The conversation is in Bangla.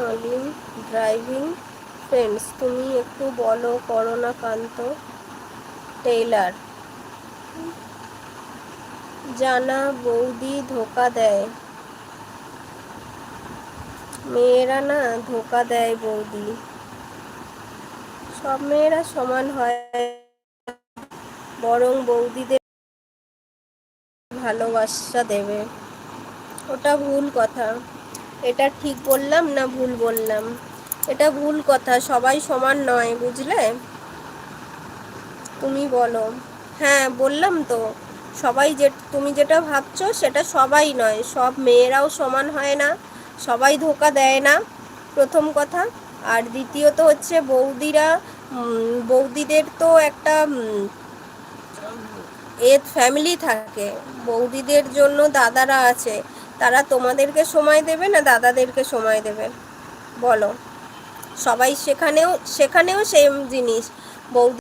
নলিন ড্রাইভিং ফ্রেন্ডস, তুমি একটু বলো করোনা কান্ত টেইলার। জানা বৌদি ধোকা দেয়, মেয়েরা না ধোকা দেয় বৌদি, সব মেয়েরা সমান হয়, বরং বৌদিদের ভালোবাসা দেবে। ওটা ভুল কথা। এটা ঠিক বললাম না ভুল বললাম? এটা ভুল কথা, সবাই সমান নয়, বুঝলে? তুমি বলো। হ্যাঁ বললাম তো, সবাই তুমি যেটা ভাবছো সেটা সবাই নয়, সব মেয়েরাও সমান হয় না, সবাই ধোকা দেয় না, প্রথম কথা। আর দ্বিতীয়ত হচ্ছে বৌদিরা, বৌদিদের তো একটা ফ্যামিলি থাকে, বৌদিদের জন্য দাদারা আছে, তারা তোমাদেরকে সময় দেবে না দাদাদেরকে সময় দেবে? বলো। সবাই সেখানেও সেম জিনিস, বৌদি